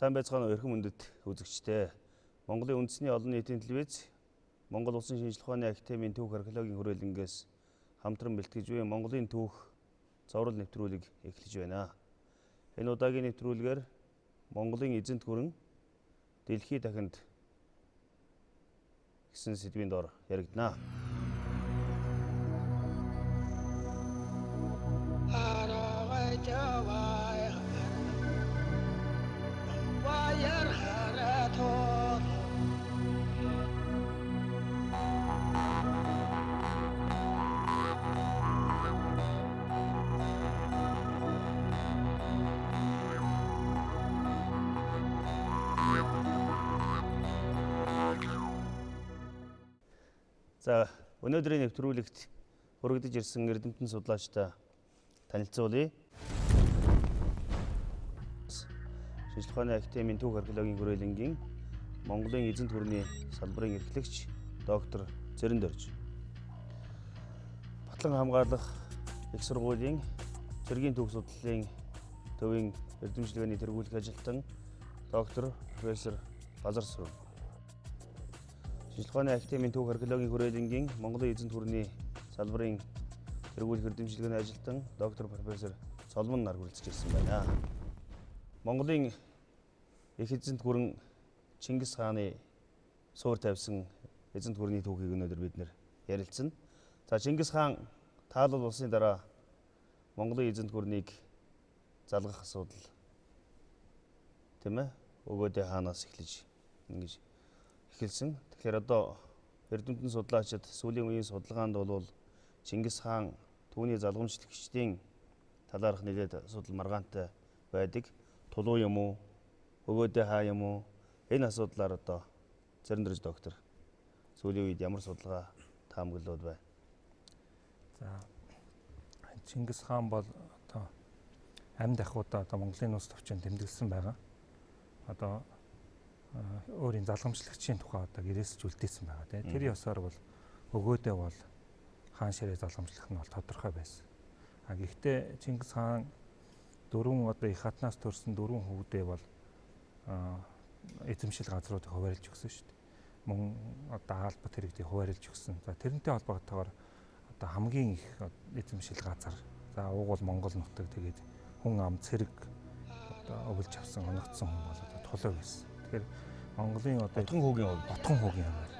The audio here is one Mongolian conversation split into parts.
Сайн байцгаана уу эрхэм үндэт үзэгчдээ. Монголын үндэсний олон нийтийн телевиз, Монгол Улсын шинжлэх ухааны академийн түүх археологийн хүрээлэнгээс хамтран бэлтгэж буй Монголын түүх зурвал нэвтрүүлэг эхэлж байна. Энэ удаагийн нэвтрүүлгээр Монголын эзэнт гүрэн дэлхий дахинд гэсэн сэдвийн дор яригдана. За, өнөөдрийн нэвтрүүлэгт хүрэгдэж ирсэн эрдэмтэн судлаачтай танилцуулъя. Шинжлэх ухааны академийн түүх археологийн хүрээлэнгийн Монголын эзэнт гүрний салбарын эрхлэгч доктор Зэрэн Дорж. Батлан хамгаалах их сургуулийн цэргийн түүх судлалын төвийн эрдэмчлэгээний тэргүүлэх ажилтан доктор профессор Базар Сүрэн. Шинжлэх ухааны академийн түүх археологийн хүрээлэнгийн Монголын эзэнт гүрний салбарын тэргүүлэх эрдэмчлэгээний ажилтан доктор профессор Цолмон нар хүрэлцэж ирсэн байна. Монголын их эзэнт гүрэн Чингис хааны суур тавьсан эзэнт гүрний түүхийг өнөөдөр бид нэр ярилцсан. За, Чингис хаан таалал болсны дараа Монголын эзэнт гүрнийг залгах асуудал тийм ээ өгөөдөө хаанаас эхлэж ингэж эхэлсэн. Тэгэхээр одоо эрдэмтэн судлаачид сүүлийн үеийн судалгаанд бол Чингис хаан түүний залгамжлагчдын талаарх нэлээд асуудал маргаантай байдаг. Тулуу юм уу? Өгөөдөө хаа юм уу? Энэ асуудлаар одоо Зэрэн Дорж доктор сүүлийн үед ямар судалгаа таамаглууд байна? За, Чингис хаан бол одоо амьд ахуйдаа одоо Монголын улс төвчөнд тэмдэглэсэн байгаа. Одоо өөрийн залгамжлагчийн тухай одоо гэрээсж үлдээсэн байгаа тийм. Тэр ёсоор бол өгөөдөө бол хаан ширээ залгамжлах нь бол тодорхой байсан. Гэхдээ Чингис хаан дөрвөн одоо их хатнаас төрсэн дөрвөн хүүдээ бол эзэмшил газруудыг хуваарлж өгсөн шүү дээ. Мөн одоо хаалбат хэрэгтийг хуваарлж өгсөн. За, тэрнтэй холбоотойгоор одоо хамгийн их эзэмшил газар. За, уг бол Монгол нутаг, тэгээд хүн ам цэрэг одоо өвлж авсан оногдсон хүн бол одоо тулуу байсан. Тэгэхээр Монголын одоо ботхон хүүгийн хувь.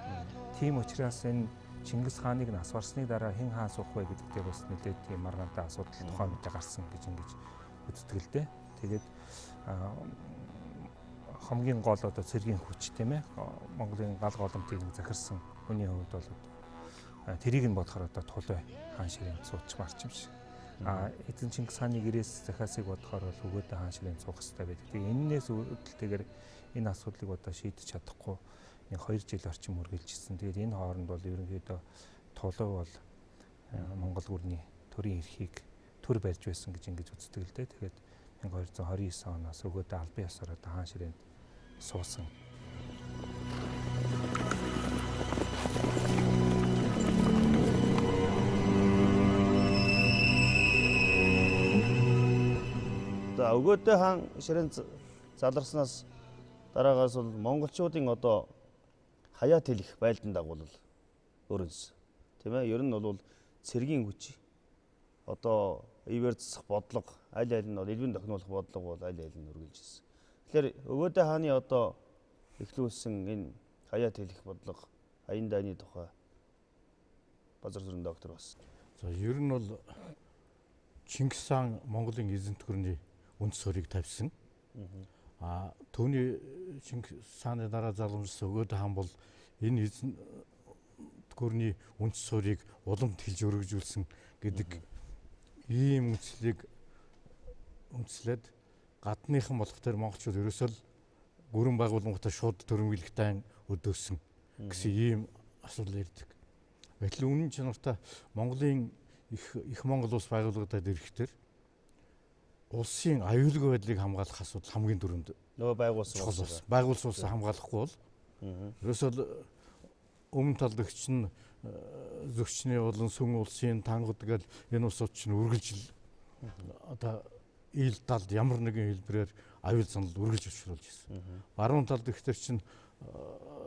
Тийм учраас энэ Чингис хааныг нас барсныг дараа хэн хаан суух вэ гэдэг дээр бас нэлээд тийм маргаантай асуудал тухайн үед гарсан гэж ингэж үздэг л дээ. Тэгээд хамгийн гол одоо цэргийн хүч тийм ээ Монголын гал голомтыг захирсан хүний хувьд бол тэрийг нь бодохоор одоо тулуу хаан ширээнд суучих марч юм шиг. Эзэн Чингис хааны гэрээс захиасыг бодохоор бол өгөөдөө хаан ширээнд суух хэрэгтэй байдаг. Тэгээ энээс үүдэлтэйгээр энэ асуудлыг одоо шийдэж чадахгүй 2 жил орчим үргэлжилсэн. Тэгээд энэ хооронд бол ерөнхийдөө тулуу бол Монгол гүрний төрийн эрхийг төр барьж байсан гэж ингэж үздэг л дээ. Тэгээд 1229 оноос өгөөдөө албан ёсоор одоо хаан ширээнд суусан. За, өгөөдөө хаан ширээнд заларснаас дараагаас бол монголчуудын одоо хаяат хэлэх байлдан дагуулал өрнөсөн. Тийм ээ? Ер нь бол цэргийн хүч одоо ивэр засах бодлого аль аль нь бол элбэн тохиноолох бодлого бол аль аль нь үргэлжилсэн. Тэгэхээр өгөөдөө хааны одоо эхлүүлсэн энэ хаяат хэлэх бодлого аян дайны тухай Базар Сүрэн доктор бас. За, ер нь бол Чингис хаан Монголын эзэнт гүрний үнд суурийг тавьсан. Түүний Чингис хааны дараа залгамжлсан өгөөдөө хаан бол энэ эзэнт гүрний үнд суурийг уламд хэлж өргөжүүлсэн гэдэг ийм үндслийг үндслээд гадныхан болох төр монголчууд ерөөсөө гүрэн байгууллагуудаа шууд төрөмгөлөгтэй өдөөсөн гэсэн ийм асуудал ирдэг. Гэтэл үнэн чанартай Монголын их Монгол улс байгууллагуудад ирэхдээ улсын аюулгүй байдлыг хамгаалах асуудал хамгийн дөрөнд байгуулсан улс хамгаалахгүй бол ерөөсөө өмнө талд өгч нь зөгчний болон сүн улсын тангууд гэл энэ улсууд чинь үргэлжил одоо ил талд ямар нэгэн хэлбэрээр аюул санал үргэлж өчрүүлж ирсэн. Баруун талд ихтэй чинь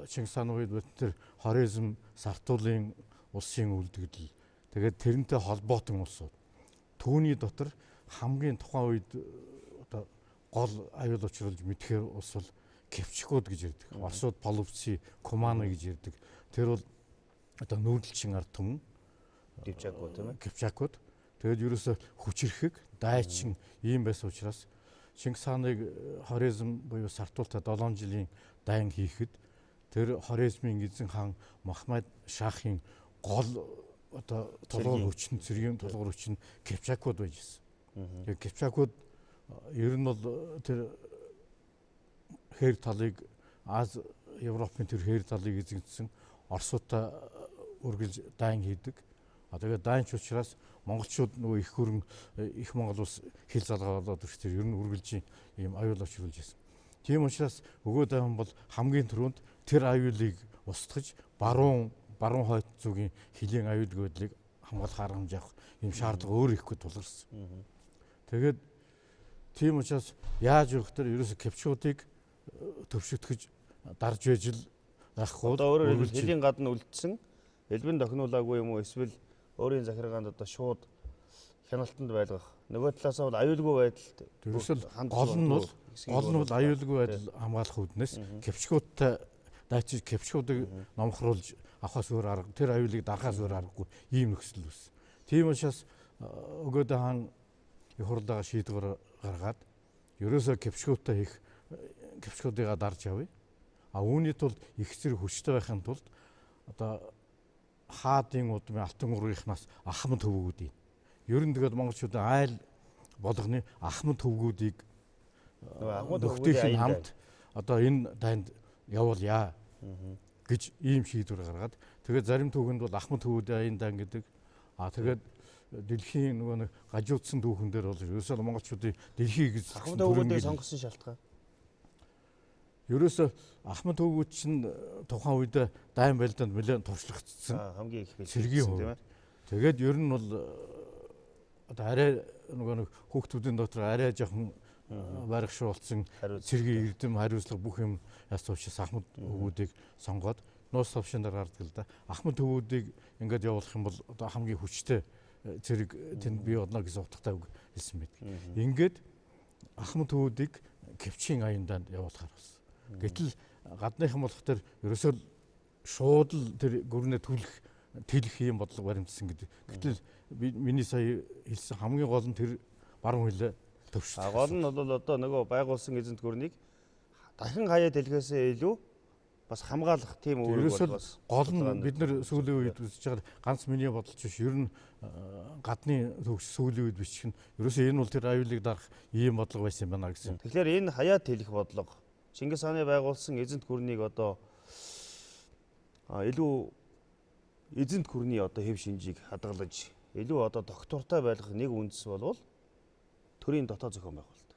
Чингис хааны үед тэр хоризм, Сартуулын улсын үлдэгдэл тэгээд тэрнтэй холбоотон улсууд. Түүний дотор хамгийн тухайн үед одоо гол аюул учруулж мэдхээр улс бол Кипчакууд гэж ярьдаг. Оросууд Половцы, Куманы гэж ярьдаг. Тэр бол одоо нүүдэлчин ард түмэн. Кипчакууд тийм ээ. Кипчакууд. Тэгээд ерөөсө хүчрэхэг, дайчин ийм байсан учраас Чингис хааныг хоризм буюу Сартуултай 7 жилийн дайн хийхэд тэр хоризмын эзэн хаан Махмад Шахын гол одоо тулгуур хүчин, цэргийн тулгуур хүчин Кипчакууд байж гисэн. Тэгээд Кипчакууд ер нь бол тэр хээр талыг Аз Европын тэр хээр талыг эзэгдсэн Оросуудтай үргэлж дайн хийдэг. Тэгээд дайнч учраас монголчууд нөгөө их хөрөн их Монгол улс хил залгаалаад ирэх тэр ер нь үргэлжийн ийм аюул учруулж байсан. Тийм учраас өгөө дайхан бол хамгийн түрүүнд тэр аюулыг устгаж баруун хойд зүгийн хилийн аюул гүйдлийг хамгаалах арга хэмжээ авах ийм шаардлага өөр ихгүй тулгарсан. Тэгээд тийм учраас яаж явах тэр ерөөсө Кипчакуудыг төвшөтгөж дарж байж л байхгүй. Одоо өөрөөр хэлбэл хилийн гадна үлдсэн элбэн тохинулаагүй юм уу эсвэл өөрийн захиргаанд одоо шууд хяналтанд байлгах. Нөгөө талаасаа бол аюулгүй байдалд гол нь бол аюулгүй байдал хамгаалах үүднээс Кипчакуудтай дайчиж Кипчакуудыг номхруулж авахаас өөр арга, тэр аюулыг дарахаас өөр аргагүй ийм нөхцөл үүссэн. Тийм учраас өгөөд хаан их хурлаа шийдвэр гаргаад ерөөсөө Кипчакуудыг дарж явъя. Үүний тулд их зэрэг хүчтэй байхын тулд одоо хаадын удмын алтан ургийнхнаас ахмад төвгүүдийн ер нь тэгээд монголчуудын айл болгоны ахмад төвгүүдийг нөхдийн хамт одоо энэ дайнд явуулъя гэж ийм шийдвэр гаргаад тэгээд зарим түүхэнд бол ахмад төвгүүдийн айн дан гэдэг тэгээд дэлхийн нөгөө нэг гажуудсан түүхэн дээр бол ерөөсөө монголчуудын дэлхийг ахмад төвгүүдийг сонгосон шалтгаан ерөөсө ахмад төвгүүд чинь тухайн үед дайн байлдаанд нэлээд туршлагдсан. Хамгийн их бэлтгэсэн тийм ээ. Тэгээд ер нь бол одоо арай нэг хүүхдүүдийн дотор арай жоохон баригшуу болсон цэргийн эрдэм хариуцлага бүх юм яс учраас ахмад төвгүүдийг сонгоод нуус товшин дээр гардаг л да. Ахмад төвгүүдийг ингээд явуулах юм бол одоо хамгийн хүчтэй цэрэг тэнд бий болно гэсэн утгатай үг хэлсэн байдаг. Ингээд ахмад төвгүүдийг Кипчийн аяндаа явуулахаар болсон. Гэтэл гадныхан болох тэр ерөөсөө шууд л тэр гүрнээ тэлэх юм бодлого баримтсан гэдэг. Гэтэл миний сая хэлсэн хамгийн гол нь тэр баруун хилээ төвшөлт. Гол нь бол одоо нөгөө байгуулсан эзэнт гүрнийг дахин хаяа тэлхээсээ илүү бас хамгаалах тийм үүрэг болгоос. Гол нь бид нар сүүлийн үед үзэж байгаа ганц миний бодолч биш. Ер нь гадны төвч сүүлийн үед бичих нь ерөөсөө энэ бол тэр аюулыг дарах ийм бодлого байсан юм байна гэсэн. Тэгэхээр энэ хаяа тэлэх бодлого Чингис хааны байгуулсан эзэнт гүрнийг одоо илүү эзэнт гүрний одоо хэв шинжийг хадгалж илүү одоо доктортой байлгах нэг үндэс болвол төрийн дотоод зохион байгуулалт.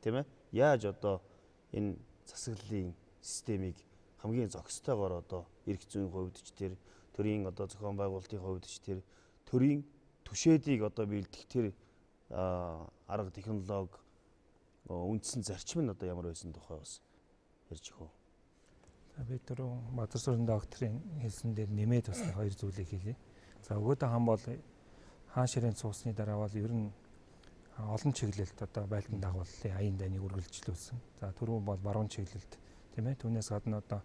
Тийм ээ? Яаж одоо энэ засаглалын системийг хамгийн зохистойгоор одоо эрх зүйн хувьд ч тэр төрийн одоо зохион байгуулалтын хувьд ч тэр төрийн түшээдийг одоо бэлдэх тэр арга технологи үндсэн зарчим нь одоо ямар байсан тухай бас ярьж өгөө. За би түрүү Бадарсуурин докторийн хэлсэн дээр нэмээд бас хоёр зүйлийг хэлье. За өгөөд хаан бол хаан ширээн цуусны дараа бол ер нь олон чиглэлд одоо байлдан дагууллын аян дайныг үргэлжлүүлсэн. За түрүү бол баруун чиглэлд тийм ээ түүнээс гадна одоо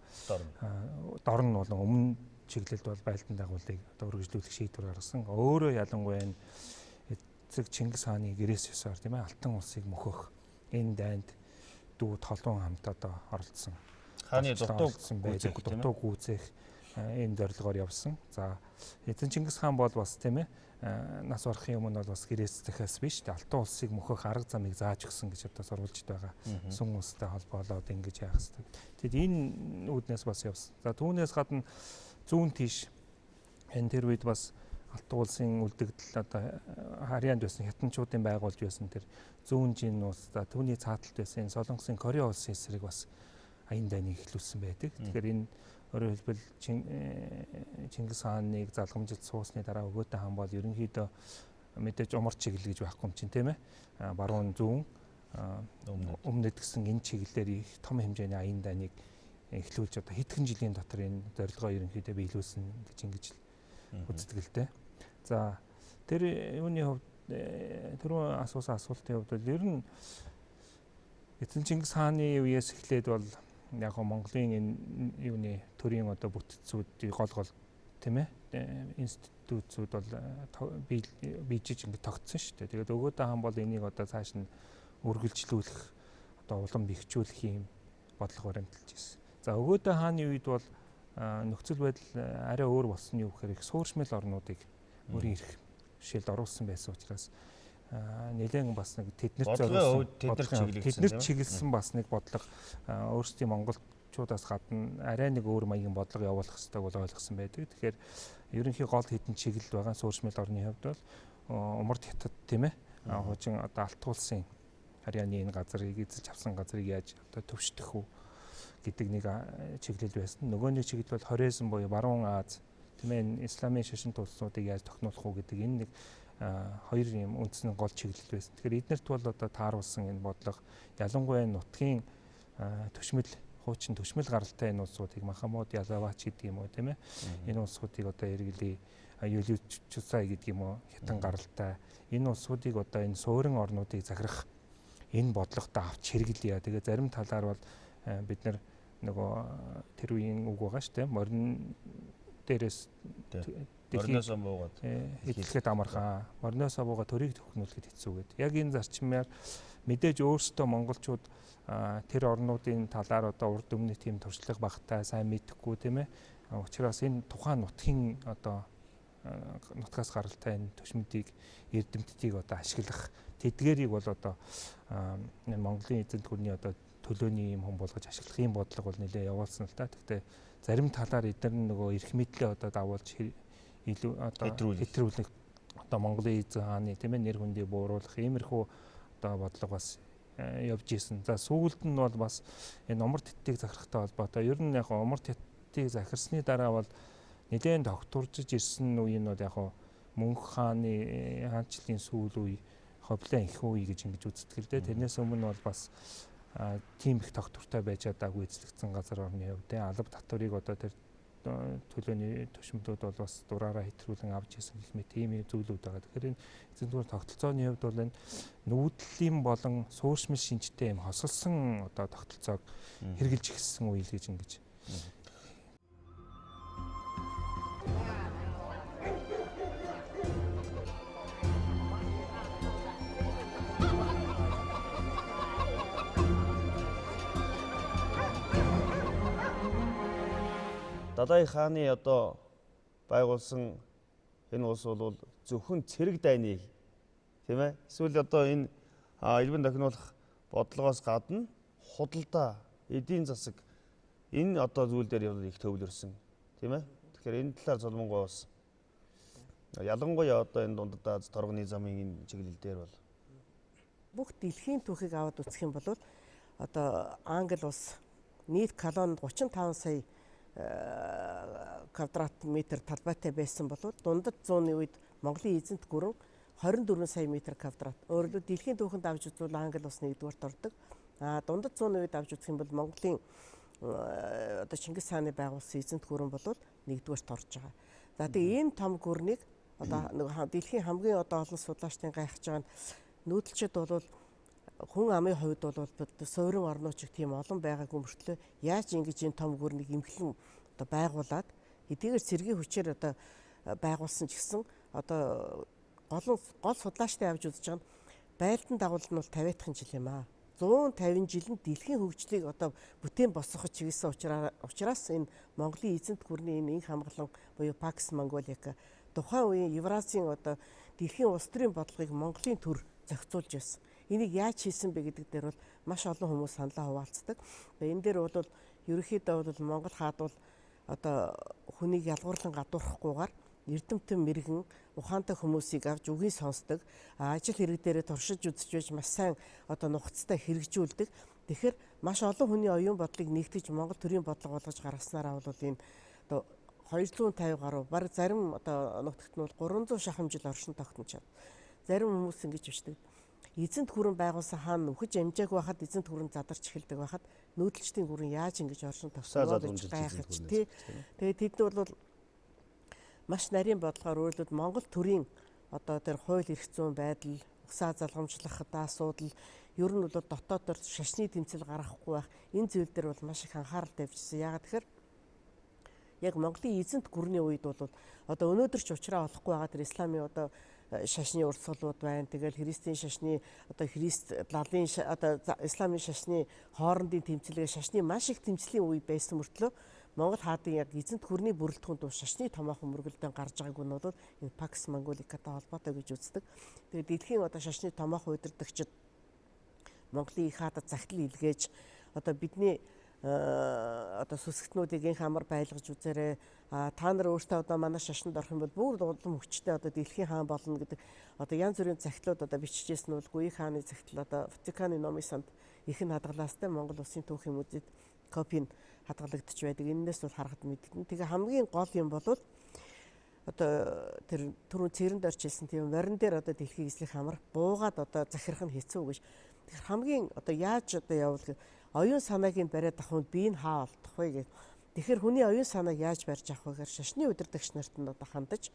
дорн болон өмнө чиглэлд бол байлдан дагууллыг одоо үргэлжлүүлэх шийдвэр гаргасан. Өөрөө ялангуяа эцэг Чингис хааны гэрээс ёсоор тийм ээ алтан улсыг мөхөх энэ дайнд дүү толон хамт одоо оролцсон. Хааны дутуу гүйцэх энэ зорилгоор явсан. За эзэн Чингис хаан бол бас тийм ээ нас барахын өмнө бол бас гэрээс захиас биш. Алтан улсыг мөхөх арга замыг зааж өгсөн гэж одоо сурвалжд байгаа. Сүм улстай холбоолоод ингэж яах хэрэгтэй. Тэгэд энэ үүднээс бас явсан. За түүнээс гадна зүүн тийш энэ тэр үед бас алтан улсын үлдэгдэл одоо харьяанд байсан хятадчуудын байгуулж байсан тэр зүүн жин улс за түүний цааталт байсан Солонгосын Корея улсын эсрэг бас аян дайныг эхлүүлсэн байдаг. Тэгэхээр энэ өөрөөр хэлбэл Чингис хааныг залгамжилт суусны дараа өгөөтэй хаан бол ерөнхийдөө мэдээж умар чиглэл гэж байхгүй юм чинь тийм ээ. Баруун зүүн өмнөд гэсэн энэ чиглэлээр их том хэмжээний аян дайныг эхлүүлж одоо хэдхэн жилийн дотор энэ зорилгоо ерөнхийдөө биелүүлсэн гэж ингэж үздэг л дээ. За тэр юуны хувьд түрүүн асуусан асуултын хувьд бол ер нь эзэн Чингис хааны үеэс эхлээд бол яг нь Монголын энэ юуны төрийн одоо бүтцүүд гол тийм ээ институтсүүд бол бийжиж ингэ тогтсон шүү дээ. Тэгээд өгөөдөө хаан бол энийг одоо цааш нь үргэлжлүүлэх одоо улам бэхжүүлэх юм бодлого баримталж ирсэн. За өгөөдөө хааны үед бол нөхцөл байдал арай өөр болсон юу гэхээр их сууршмал орнуудыг өөрийн эрх жишээлд оруулсан байсан учраас нэлээд бас нэг тэднэрт чиглэсэн бас нэг бодлого өөрсдийн монголчуудаас гадна арай нэг өөр маягийн бодлого явуулах хэрэгтэй бол ойлгосон байдаг. Тэгэхээр ерөнхий гол хэдэн чиглэл байгаа сууршмал орны хувьд бол умард хятад тийм ээ хуучин одоо алт улсын харьяаны энэ газрыг эзэлж авсан газрыг яаж одоо төвшдөх үү гэдэг нэг чиглэл байсан. Нөгөө нэг чиглэл бол хорезм буюу баруун Аз тийм ээ исламын шашинт улсуудыг яаж тохинуулах уу гэдэг энэ нэг хоёр юм үндсэн гол чиглэл байсан. Тэгэхээр эднэрт бол одоо тааруулсан энэ бодлого ялангуяа нутгийн төшмөл хуучин төшмөл гаралтай энэ улсуудыг Махамуд Ялавач гэдэг юм уу тийм ээ энэ улсуудыг одоо эргэлээ Юличусай гэдэг юм уу хятан гаралтай энэ улсуудыг одоо энэ суурин орнуудыг захирах энэ бодлоготой авч хэрэглэе. Тэгээ зарим талаар бол бид нар нөгөө тэр үеийн үг байгаа шүү дээ. Морин дээрээс Морноос буугаад хэлэхэд амархан. Морноос буугаад төрийг төхнүүлэхэд хэцүү гэдэг. Яг энэ зарчмаар мэдээж өөрсдөө монголчууд тэр орнуудын талаар одоо урд өмнө тийм туршлага багтай сайн мэдэхгүй тийм ээ. Учираас энэ тухайн нутгийн одоо нутгаас гаралтай энэ төшмөдийг эрдэмтдийг одоо ашиглах тэдгэрийг бол одоо энэ Монголын эзэнт гүрний одоо төлөөний юм хүн болгож ашиглах юм бодлого бол нэлээ явуулсан л та. Гэхдээ зарим талаар эдгээр нөгөө эрх мэдлээ одоо давуулж илүү одоо хэтрүүлэх одоо Монголын эзэн хааны тийм ээ нэр хүндийг бууруулах иймэрхүү одоо бодлого бас явж исэн. За сүүлд нь бол бас энэ умард хятадыг захирахтай холбоотой. Ер нь яг умард хятадыг захирсны дараа бол нэлээд тогтворжиж ирсэн үе нь бол яг мөнх хааны хаанчлалын сүүл үе, ховлын их үе гэж ингэж үздэг л дээ. Тэрнээс өмнө бол бас тийм их тогтвортой байж чадаагүй эзлэгдсэн газар орны хувьд алба татварыг одоо тэр төлөөний төшмөдүүд бол бас дураараа хэтрүүлэн авч ирсэн гэх мэт тийм зүйлүүд байгаа. Тэгэхээр энэ эзэн дүүр тогтолцооны хувьд бол энэ нүүдлийн болон сууршмал шинжтэй юм хосолсон одоо тогтолцоог хэрэгжилж эхэлсэн үйл гэж ингэж Дадай хааны одоо байгуулсан энэ улс бол зөвхөн цэрэг дайныг тийм ээ эсвэл одоо энэ элбэн тохиолох бодлогоос гадна худалдаа эдийн засаг энэ одоо зүйл дээр их төвлөрсөн тийм ээ. Тэгэхээр энэ талаар Солонгоо бас ялангуяа одоо энэ дундад Аз торгоны замын энэ чиглэл дээр бол бүх дэлхийн түүхийг аваад үзэх юм бол одоо Англи улс нийт колонд 35 сая квадрат метр талбайтай байсан бол дундад 100-ны үед Монголын эзэнт гүрэн 24 сая метр квадрат. Өөрөлдөө дэлхийн түүхэнд авч үзвэл Англи улс нэгдүгээрт ордог. Дундад 100-ны үед авч үзэх юм бол Монголын одоо Чингис хааны байгуулсан эзэнт гүрэн бол нэгдүгээрт орж байгаа. За тэгээ ийм том гүрнийг одоо дэлхийн хамгийн одоо олон судлаачдын гайхаж байгаа нь нүүдэлчд бол хүн амын хувьд бол суурин орнууд ч тийм олон байгаагүй мөртлөө яаж ингэж энэ том гүрнийг эмхлэн одоо байгуулад хэдийгээр цэргийн хүчээр одоо байгуулсан ч гэсэн одоо гол судлаачдын авч үзэж байгаа нь байлдан дагуулт нь бол 50-ын жил юм аа. 150 жил нь дэлхийн хөгжлийг одоо бүтээн босгоход чиглэсэн учраас энэ Монголын эзэнт гүрний энэ инх хамгаалан буюу Пакс Монголик тухайн үеийн Евразийн одоо дэлхийн улс төрийн бодлогыг Монголын төр зохицуулж байсан. Энийг яаж хийсэн бэ гэдэг дээр бол маш олон хүмүүс саналаа хуваалцдаг. Энэ дээр бол ерөнхийдөө бол Монгол хаад бол одоо хүнийг ялгуурлан гадуурхахгүйгээр эрдэмтэн мэрэгэн ухаантай хүмүүсийг авч үгийг сонсдог, ажил хэрэг дээрээ туршиж үзэж байж маш сайн одоо нухацтай хэрэгжүүлдэг. Тэгэхээр маш олон хүний оюун бодлыг нэгтгэж Монгол төрийн бодлого болгож гаргаснараа бол энэ одоо 250 гаруй баг зарим одоо нутагт нь бол 300 шахам жил оршин тогтнож байна. зарим хүмүүс ингэж бичдэг. Эзэнт гүрэн байгуулсан хаан нүхэж амжааг байхад эзэнт гүрэн задарч эхэлдэг байхад нүүдэлчдийн гүрэн яаж ингэж оршин тогтноо гэж гайхаж тий. Тэгээд тэд бол маш нарийн бодлогоор өөрөлдөд Монгол төрийн одоо тэр хууль эрх зүйн байдал, угсаа залгамжлах асуудал, ер нь бол дотоодор шашны тэмцэл гаргахгүй байх энэ зүйл дээр бол маш их анхаарал тавьжсэн. Яагаад тэгэхээр яг Монголын эзэнт гүрний үед бол одоо өнөөдөр ч уучраа олохгүй байгаа тэр исламын одоо шашны урсгалууд байна. Тэгэл христийн шашны одоо лалын одоо исламын шашны хоорондын тэмцэлгээ шашны маш их тэмцлийн үе байсан мөртлөө Монгол хаадын яг эзэнт гүрний бүрэлдэхүүн дуу шашны томоохон мөргөлдөн гарч байгааг нь бол энэ Пакс Монголикатай холбоотой гэж үздэг. Тэгээд дэлхийн одоо шашны томоохон удирдагчид Монголын их хаадад захидал илгээж одоо бидний одоо сүсгтнүүдийг инх амар байлгаж үзээрэй. Та нар өөртөө одоо манай шашинд орох юм бол бүр улам хүчтэй одоо дэлхийн хаан болно гэдэг одоо янз бүрийн захидлууд одоо бичижсэн нь бол Гүи хааны захидал одоо Ватиканы номын санд ихэн хадгалаастай Монгол улсын түүхийн музейд копи нь хадгалагдчих байдаг. Энээс бол харахад мэддэн. Тэгээ хамгийн гол юм бол одоо тэр түрүүн цэрэнд орчилсан тийм морин дээр одоо дэлхийн эзлэх хамар буугаад одоо захирах нь хэцүү гэж. Тэр хамгийн одоо яаж одоо явуул оюун санааг нь бариад авах нь би энэ хаа олдох вэ гэх. Тэгэхээр хүний оюун санааг яаж барьж авах вэ гэхээр шашны удирдагч нарт нь одоо хандаж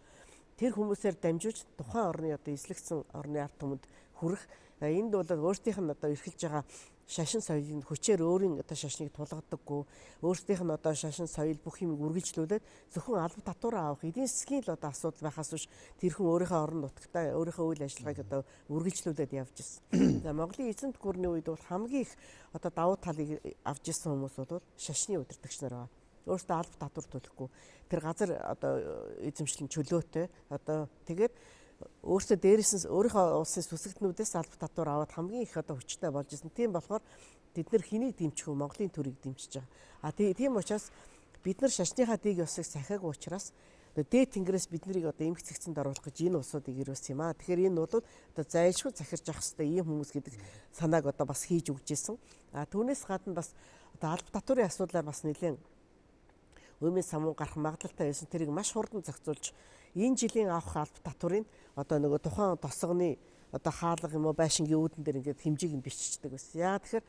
тэр хүмүүсээр дамжуулж тухайн орны одоо эзлэгдсэн орны ард түмэнд хүрэх. Энд бол өөрсдийнх нь одоо эрхэлж байгаа шашин соёлын хүчээр өөрийн одоо шашныг тулгадаггүй. Өөрсдийнх нь одоо шашин соёл бүх юмыг үргэлжлүүлээд зөвхөн алба татвараа авах эдийн засгийн л одоо асуудал байхаас биш тэр хүн өөрийнхөө орон нутагтаа өөрийнхөө үйл ажиллагааг одоо үргэлжлүүлээд явж ирсэн. За Монголын эзэнт гүрний үед бол хамгийн их одоо давуу талыг авч ирсэн хүмүүс бол шашны удирдагч нар байна. Өөртөө алба татвар төлөхгүй тэр газар одоо эзэмшлэн чөлөөтэй одоо тэгээд өөртөө дээрээс нь өөрийнхөө улсын сүсгтнүүдээс алба татвар аваад хамгийн их одоо хүчтэй болж ирсэн. Тийм болохоор бид нар хэнийг дэмжих вэ? Монголын төрийг дэмжиж байгаа. Тийм учраас бид нар шашныхаа дэг ёсыг сахиаг учраас дээд тэнгэрээс бид нарыг одоо эмх цэгцэнд оруулах гэж энэ улсуудыг ирүүлсэн юм аа. Тэгэхээр энэ бол одоо зайлшгүй захирж явах хэрэгтэй ийм хүмүүс гэдэг санааг одоо бас хийж өгч ирсэн. Түүнээс гадна бас одоо алба татварын асуудлаар бас нэлээд өмнө самун гарах магадлалтай байсан. Тэрийг маш хурдан зохицуулж энэ жилийн авах алба татварыг одоо нөгөө тухайн тосгоны одоо хаалга юм уу байшингийн үүдэн дээр ингээд хэмжээг нь биччихдэг байсан. Яагаад тэгэхээр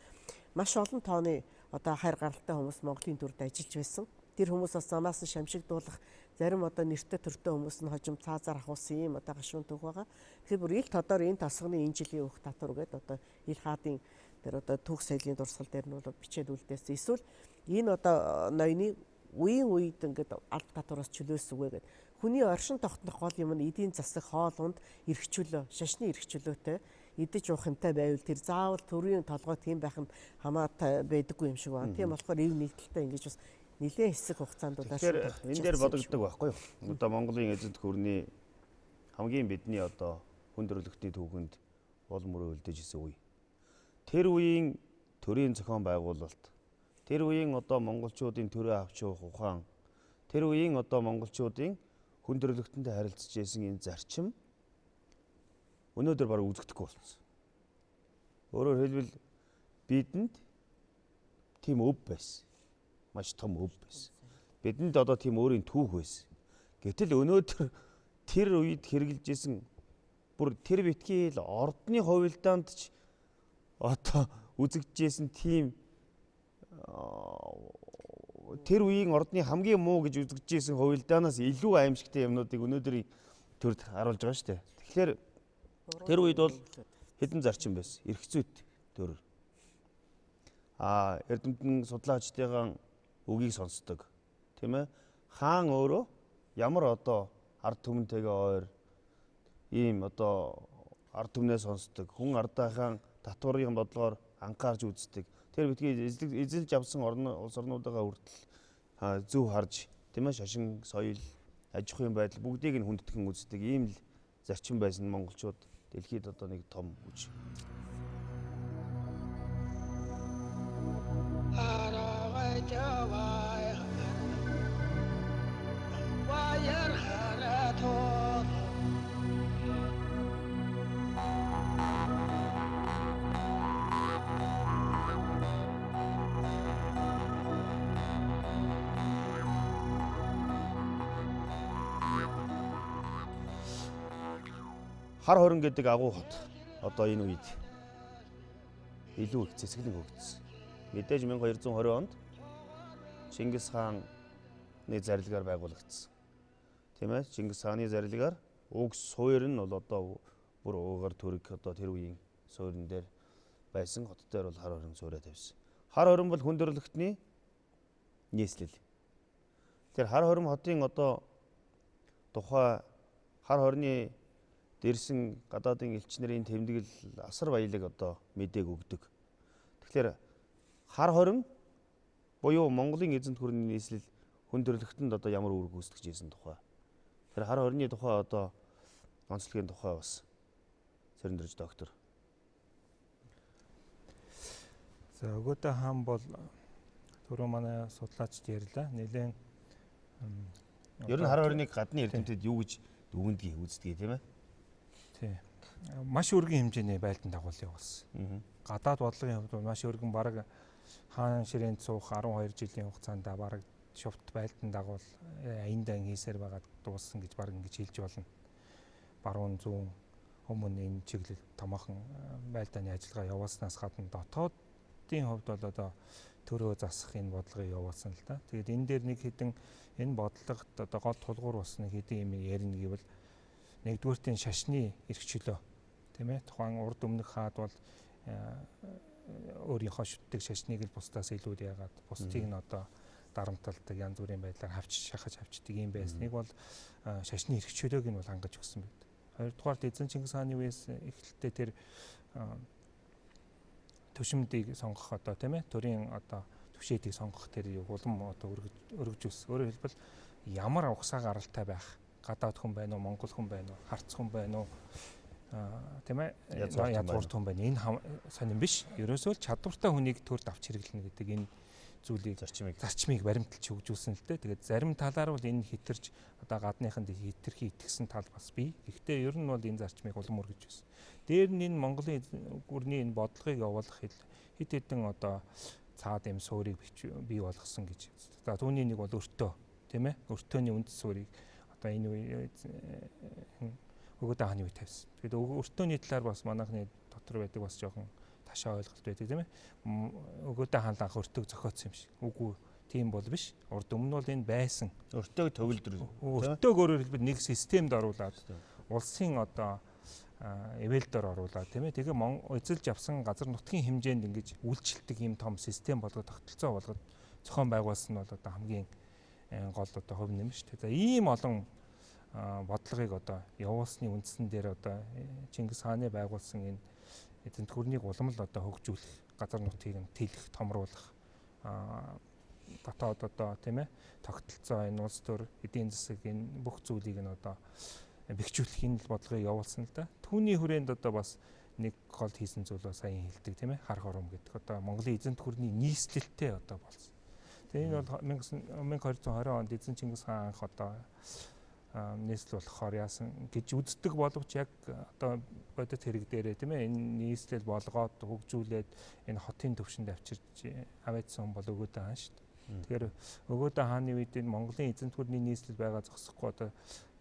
маш олон тооны одоо хайр гаралтай хүмүүс Монголын төрд ажиллаж байсан. Тэр хүмүүс бас замаас нь шамшигдуулах зарим одоо нэртэй төртэй хүмүүс нь хожим цаазаар ахуулсан юм одоо гашуун төг байгаа. Тэгэхээр бүр ил тодор энэ тосгоны энэ жилийн өгөх татвар гэдэг одоо ил хаадын тэр одоо түүх соёлын дурсгал дээр нь бол бичээд үлдээсэн. Эсвэл энэ одоо ноёны үеийн үед ингээд алба татвараас чөлөөсөн үгээ гэдэг. Хүний оршин тогтнох гол юм нь эдийн засаг, хоол унд эрх чөлөө, шашны эрх чөлөөтэй идэж уух юмтай байвал тэр заавал төрийн толгой тийм байх нь хамаатай байдаггүй юм шиг байна. Тийм болохоор ив нэгдэлтэй ингэж бас нэлээд хэсэг хугацаанд бол тэгэхээр энэ дээр бодогддог байхгүй юу? Одоо Монголын эзэнт гүрний хамгийн бидний одоо хүн төрөлхтний түүхэнд бол мөрөө үлдээж исэн үе. Тэр үеийн төрийн зохион байгуулалт, тэр үеийн одоо монголчуудын төрөө авч явах ухаан, тэр үеийн одоо монголчуудын хүн төрөлхтөнтэй харилцаж байсан энэ зарчим өнөөдөр бараг үзэгдэхгүй болсон. Өөрөөр хэлбэл бидэнд тийм өв байсан. Маш том өв байсан. Бидэнд одоо тийм өөрийн түүх байсан. Гэтэл өнөөдөр тэр үед хэрэгжилж исэн бүр тэр битгий ордны хувилдаанд ч одоо үзэгдэж исэн тийм тэр үеийн ордны хамгийн муу гэж үзэгдэж исэн хувилдаанаас илүү аимшигтай юмнуудыг өнөөдрийн төрд харуулж байгаа шүү дээ. Тэгэхээр тэр үед бол хэдэн зарчим байсан. Эрх зүйт төр. Эрдэмтэн судлаачдын үгийг сонсдог. Тийм ээ. Хаан өөрөө ямар одоо ард түмэнтэйгээ ойр ийм одоо ард түмнээ сонсдог. Хүн ардынхаа татварын бодлогоор анхаарч үздэг. Тэр битгий эзэлж авсан улс орнуудаа хүртэл зөв харж тийм ээ шашин соёл аж ахуйн байдал бүгдийг нь хүндэтгэн үздэг ийм л зарчим байсан монголчууд дэлхийд одоо нэг том үж. хар хорин гэдэг агуу хот одоо энэ үед илүү их цэцгэлэг хөгжсөн. Мэдээж 1220 онд Чингис хааны зарилгаар байгуулагдсан. Тийм ээ? Чингис хааны зарилгаар уг суур нь бол одоо бүр уугаар төрөг одоо тэр үеийн суурин дээр байсан хот дээр бол хар хорин суурьа тавьсан. Хар хорин бол хүн төрөлхтний нийслэл. Тэр хар хорин хотын одоо тухай хар хорины дэрсэн гадаадын элч нарын тэмдэглэл асар баялаг одоо мэдээг өгдөг. Тэгэхээр хар хорин буюу Монголын эзэнт гүрний нийслэл хүн төрөлхтөнд одоо ямар үүрэг гүйцэтгэж ийсэн тухай. Тэр хар хорины тухай одоо онцлогийн тухай бас Цэрэндрэж доктор. За өгөөдөө хаан бол түрүү манай судлаачд ярьлаа. Нэлээд ер нь хар хориныг гадны эрдэмтэд юу гэж дүгнэдгийг үздэг тийм ээ? Тий. Маш өргөн хэмжээний байлдан дагуул явуулсан. Гадаад бодлогын хувьд маш өргөн бараг хаан ширээнд суух 12 жилийн хугацаанд бараг шувт байлдан дагуул аяндан хийсээр байгаад дууссан гэж бараг ингэж хэлж болно. Баруун зүүн өмнө энэ чиглэл томоохон байлдааны ажиллагаа явуулснаас гадна дотоодын хувьд бол одоо төрөө засах энэ бодлогыг явуулсан л да. Тэгээд энэ дээр нэг хэдэн энэ бодлогот одоо гол тулгуур болсон хэдэн юм ярина гэвэл нэгдүгээртийн шашны эрх чөлөө тийм ээ. Тухайн урд өмнөх хаад бол өөрийнхөө шүтдэг шашныг л бусдаас илүү яагаад бусдыг нь одоо дарамталдаг янз бүрийн байдлаар шахаж авчдаг юм байсныг бол шашны эрх чөлөөг нь бол хангаж өгсөн байдаг. Хоёрдугаарт эзэн Чингис хааны үеэс эхлэлтэй тэр төшмөдийг сонгох одоо тийм ээ төрийн одоо төвшөөдийг сонгох тэр улам одоо өргөжүүлсэн. Өөрөөр хэлбэл ямар угсаа гаралтай байх, гадаад хүн байна уу, монгол хүн байна уу, харц хүн байна уу, тийм ээ язгуурт хүн байна. Энэ сонирн биш. Ерөөсөө л чадвартай хүнийг төрд авч хэрэглэнэ гэдэг энэ зүйлийг зарчмыг баримталж хөгжүүлсэн л дээ. Тэгээд зарим талаар бол энэ хитэрч одоо гадныханд хитрхи итгэсэн тал бас бий. Гэхдээ ер нь бол энэ зарчмыг улам өргөж байсан. Дээр нь энэ Монголын гүрний энэ бодлогыг явуулах хэд хэдэн одоо цаад юм суурийг бий болгосон гэж. За түүний нэг бол өртөө тийм ээ. Өртөөний үндэс суурийг одоо энэ үе өгөөдөө хааны үе тавьсан. Тэгээд өртөөний талаар бас манайхны дотор байдаг бас жоохон ташаа ойлголт байдаг тийм ээ. Өгөөдөө хаан анх өртөөг зохиоцсон юм шиг. Үгүй тийм бол биш. Урд өмнө бол энэ байсан. Өртөөг төвлөрөл. Өртөөг өөрөөр хэлбэл нэг системд оруулаад улсын одоо эвэлдээр оруулаад тийм ээ. Тэгээ эзэлж авсан газар нутгийн хэмжээнд ингэж үйлчлдэг юм том систем болгоод тогтолцоо болгоод зохион байгуулсан нь бол одоо хамгийн гол одоо хувь нэм шүү дээ. За ийм олон бодлогыг одоо явуулсны үндсэн дээр одоо Чингис хааны байгуулсан энэ эзэнт гүрнийг улам л одоо хөгжүүлэх, газар нутгийг нь тэлэх, томруулах дотоод одоо тийм ээ тогтолцоо энэ улс төр эдийн засаг энэ бүх зүйлийг нь одоо бэхжүүлэх энэ бодлогыг явуулсан л да. Түүний хүрээнд одоо бас нэг гол хийсэн зүйл ба сайн хэлдэг тийм ээ хар хором гэдэг. Одоо Монголын эзэнт гүрний нийслэлтэй одоо болсон. Тэгээ энэ бол 1220 онд эзэн Чингис хаан анх одоо нийслэл болохоор яасан гэж үздэг боловч яг одоо бодит хэрэг дээрээ тийм ээ энэ нийслэл болгоод хөгжүүлээд энэ хотын төвшөнд авчирч аваадсан бол өгөөдөө хаан шүү дээ. Тэгэхээр өгөөдөө хааны үед энэ Монголын эзэнт гүрний нийслэл байгаа зогсохгүй одоо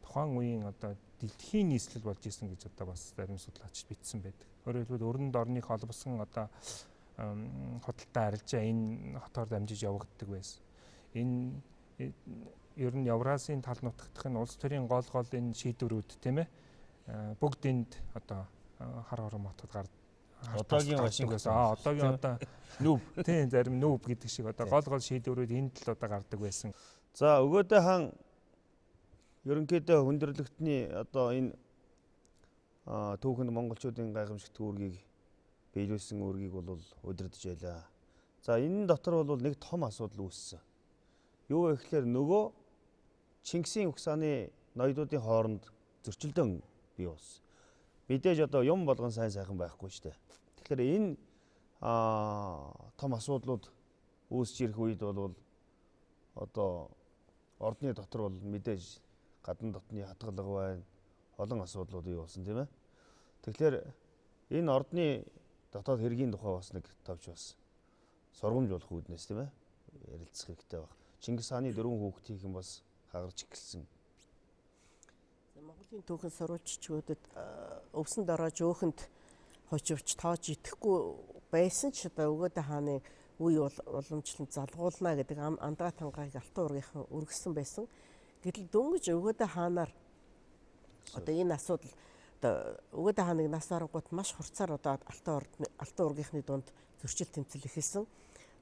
тухайн үеийн одоо дэлхийн нийслэл болж исэн гэж одоо бас зарим судлаачид бичсэн байдаг. Өөрөөр хэлбэл өрөнд орныг холбосон одоо хотолтой арилжаа энэ хотоор дамжиж явагддаг байсан. Энэ ер нь Евразийн тал нутгах нь улс төрийн гол энэ шийдвэрүүд тийм ээ бүгд энд одоо хар хором хотод гард одоогийн Вашингтон одоогийн одоо нүүб тийм зарим нүүб гэдэг шиг одоо гол шийдвэрүүд энд л одоо гардаг байсан. За өгөөдөө хаан ерөнхийдөө хүндрэлтний одоо энэ түүхэнд монголчуудын гайхамшигт үүргийг биелүүлсэн үүргийг бол удирдах байлаа. За энэ дотор бол нэг том асуудал үүссэн. Юу вэ гэхээр нөгөө Чингисийн угсааны ноёдуудын хооронд зөрчилдөөн бий болсон. Мэдээж одоо юм болгон сайн сайхан байхгүй шүү дээ. Тэгэхээр энэ том асуудлууд үүсч ирэх үед бол одоо ордны дотор бол мэдээж гадна дотны хатгалга байна. Олон асуудлууд бий болсон тийм ээ. Тэгэхээр энэ ордны дотоод хэргийн тухай бас нэг товч бас сургамж болох үүднээс тийм ээ ярилцах хэрэгтэй баг. Чингис хааны 4 хүүхдийг юм бас хагарч эхэлсэн. Монголын түүхэн сурвалжчгүүдэд өвсөнд ороод өөхөнд хоживч тоож итгэхгүй байсан ч одоо өгөөдөө хааны үе уламжлалт залгуулна гэдэг андгаа тангаыг алтан ургийнхан өргөсөн байсан. Гэтэл дөнгөж өгөөдөө хаанаар одоо энэ асуудал одоо өгөөдөө хааныг нас барангуут маш хурцаар одоо алтан ургийнхны дунд зөрчил тэмцэл эхэлсэн.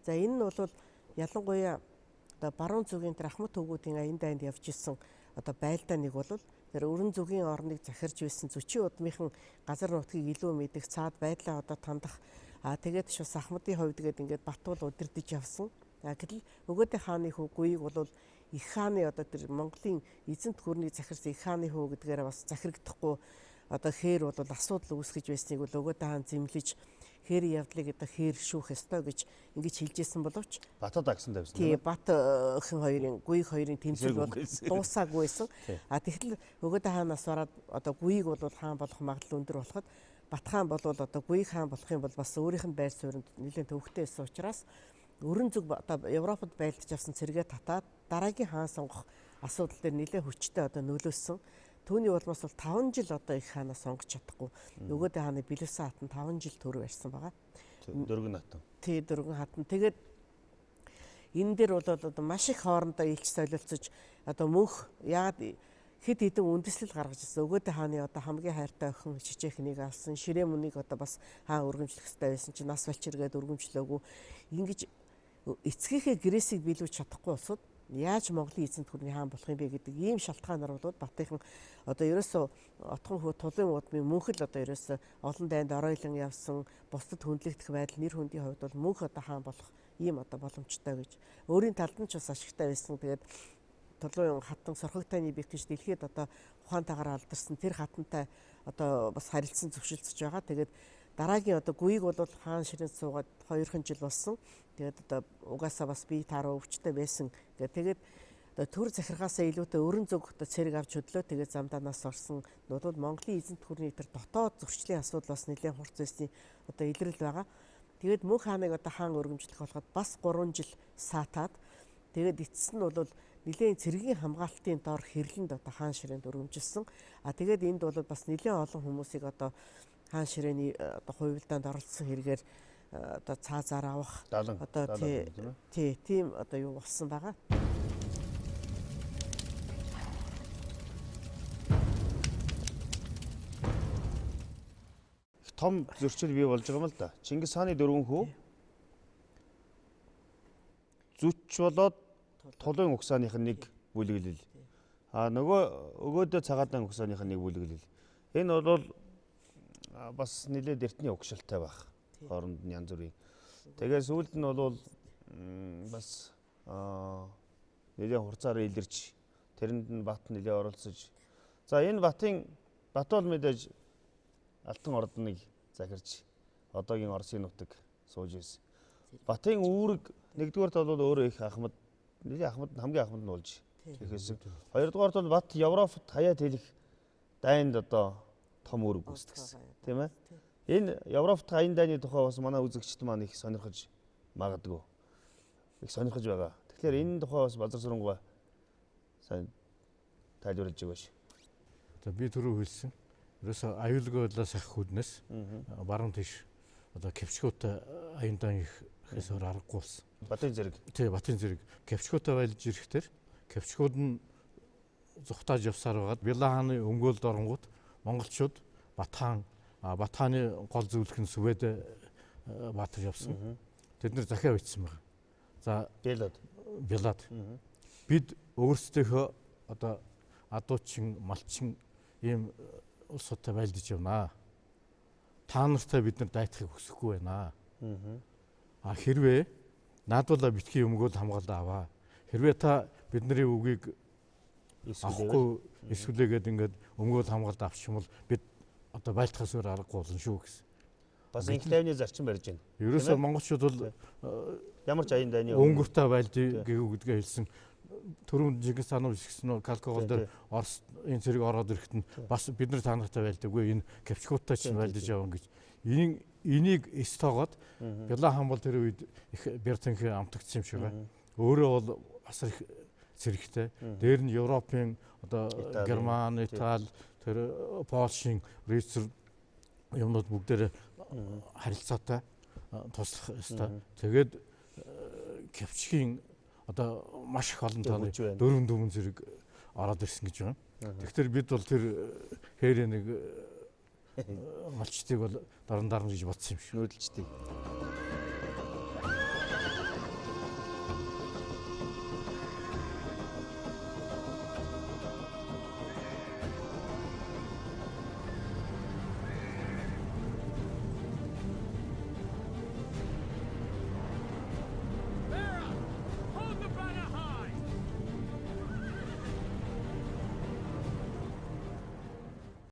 За энэ нь бол ялангуяа одоо баруун зүгийн тэр Ахмад төвгүүдийн аян дайнд явж исэн одоо байлдаа нэг бол тэр өрн зүгийн орныг захирж байсан зөчийн удмынхан газар нутгийг илүү мэдэх цаад байдлаа одоо тандах тэгээд шус Ахмадын хувьд гээд ингээд Батуул удирдах явсан. Гэтэл өгөөдөө хааны хөвгүйг бол их хааны одоо тэр Монголын эзэнт гүрний захирсан их хааны хөө гэдгээр бас захирагдахгүй одоо хээр бол асуудал үүсгэж байсныг бол өгөөдөө хаан зэмлэж хээрийн явдлыг одоо хээр шүүх ёстой гэж ингэж хэлжсэн боловч Батад агсан тавьсан. Тий, Бат хэн хоёрын гүйг хоёрын тэмцэл бол дуусаагүй байсан. Тэгэхэл өгөөдөө хаанаас бараад одоо гүйг бол хаан болох магадлал өндөр болоход Бат хаан бол одоо гүйг хаан болох юм бол бас өөрийнх нь байр суурьнд нэлээд төвөгтэй байсан учраас өрн зүг одоо Европод байлдаж авсан цэргээ татаад дараагийн хаан сонгох асуудал дээр нэлээд хүчтэй одоо нөлөөсөн. Түүний улмаас бол 5 жил одоо их хаанаас сонгож чадахгүй. Өгөөдөө хааны Билүүсэн хатан 5 жил төр барьсан байгаа. Дөргөн хатан. Тий, дөргөн хатан. Тэгээд энэ дээр бол одоо маш их хоорондоо илч солилцож одоо мөнх яагаад хэд хэдэн үндэслэл гаргаж ирсэн. Өгөөдөө хааны одоо хамгийн хайртай охин жижигхнийг алсан. Ширээ мөнийг одоо бас хаан өргөмжлөх хэрэгтэй байсан чинь нас балчиргээд өргөмжлөөгүй. Ингэж эцгийнхээ гэрээсийг биелүүлж чадахгүй болсод яаж Монголын эзэнт гүрний хаан болох юм бэ гэдэг ийм шалтгаанаар бол Батынхан одоо ерөөсөө отхон хөө тулын удмын мөнх л одоо ерөөсөө олон дайнд оройлон явсан бусдад хүндлэгдэх байдал нэр хүндийн хувьд бол мөнх одоо хаан болох ийм одоо боломжтой гэж өөрийн талд нь ч бас ашигтай байсан. Тэгээд тулын хатан сорхогтойны бих гэж дэлхийд одоо ухаантайгаар алдарсан тэр хатантай одоо бас харилцсан зөвшөлдөж байгаа. Тэгээд дараагийн одоо гүйг бол хаан ширээнд суугаад 2 жил болсон. Тэгээд одоо угаасаа бас бие таараа өвчтэй байсан. Тэгээд төр захиргаасаа илүүтэй өрн зүг одоо цэрэг авч хөдлөө. Тэгээд замдаанаас орсон нудууд Монголын эзэнт гүрний тэр дотоод зөрчлийн асуудал бас нэлээд хурц байсан одоо илрэл байгаа. Тэгээд мөнх хааныг одоо хаан өргөмжлөх болоход бас 3 жил саатаад тэгээд эцэс нь бол нэлээд цэргийн хамгаалтын дор хэрлэнд одоо хаан ширээнд өргөмжилсөн. Тэгээд энд бол бас нэлээд олон хүмүүсийг одоо хаан ширээний одоо хувилдаанд оролцсон хэрэгээр одоо цаазаар авах одоо тийм одоо юу болсон байгаа. Их том зөрчил бий болж байгаа юм л да. Чингис хааны дөрвөн хүү зүч болоод тулын угсааных нь нэг бүлэглэл. Нөгөө өгөөдөө цагаатан угсааных нь нэг бүлэглэл. Энэ бол бас нэлээд эртний угшилтай байх. Хооронд нь янз бүрийн. Тэгээ сүүлд нь бол бас нэлээд хурцаараа илэрч тэрэнд нь Бат нэлээд оролцож. За энэ Батуул мэдээж Алтан ордныг захирч одоогийн Оросын нутаг сууж ирсэн. Батын үүрэг нэгдүгээрт бол өөрөө их Ахмад хамгийн Ахмад нь болж ихэсэн. Хоёрдугаарт бол Бат Европт хаяад хэлэх дайнд одоо том үүрэг гүйцэтгсэн. Тийм ээ. Энэ Европт аян дайны тухай бас манай үзэгчд маань их сонирхож магадгүй. Их сонирхож байгаа. Тэгэхээр энэ тухай бас базар сурангаа сайн тайлбарлаж өгөөш. За би түрүү хэлсэн. Ерөөсөө аюулгүй байдлаас ахих хүднээс баруун тийш одоо кэвчгүүтэй аян дан ихээс өөр аргагүй болсон. Батын зэрэг. Тий, Батын зэрэг кэвчгүүтэй байлж ирэхдээ кэвчгүүд нь зүхтааж явсаар байгаад Билан хааны өмгөөлд оронгууд монголчууд Бат хааны гол зөвлөх нь Сүвэд Баатар явсан. Тэд нэр захиа бичсэн байна. За Билад. Бид өөрсдийнхөө одоо адуучин, малчин ийм улсуудтай байлдаж явнаа. Та нартай бид нар дайтахыг хүсэхгүй байна. Хэрвээ наадуулаа битгий өмгөөл хамгаалаа аваа. Хэрвээ та бидний үгийг авахгүй эсвэл ингээд өмгөөл хамгаалаа авчих юм бол бид одоо байлтахаас өөр аргагүй болно шүү гэсэн. Бас инх тайвны зарчим барьж байна. Ерөөсөө монголчууд бол ямар ч аян дайны өнгөртэй байлдгийг гэдгээ хэлсэн. Түрүүн Чингис хаан үсгсэн калкогол дээр Орос энэ зэрэг ороод ирэхэд нь бас бид нар танахтай байлдаггүй энэ капчгуудтай ч байлдаж явна гэж. Энийг эс тоогоод Билан хаан бол тэр үед их Бертэнхээ амтагдсан юм шиг байна. Өөрөө бол бас их зэрэгтэй. Дээр нь Европын одоо Итали, Герман, Итали, тэр Польшийн рейсер юмнууд бүгдээр харилцаатай туслах ёстой. Тэгээд капчгийн одоо маш их олон тооны 4 зэрэг ороод ирсэн гэж байна. Тэгэхээр бид бол тэр хээрээ нэг малчтыг бол дараа нь гэж бодсон юм шиг. Нүүдэлчдийг.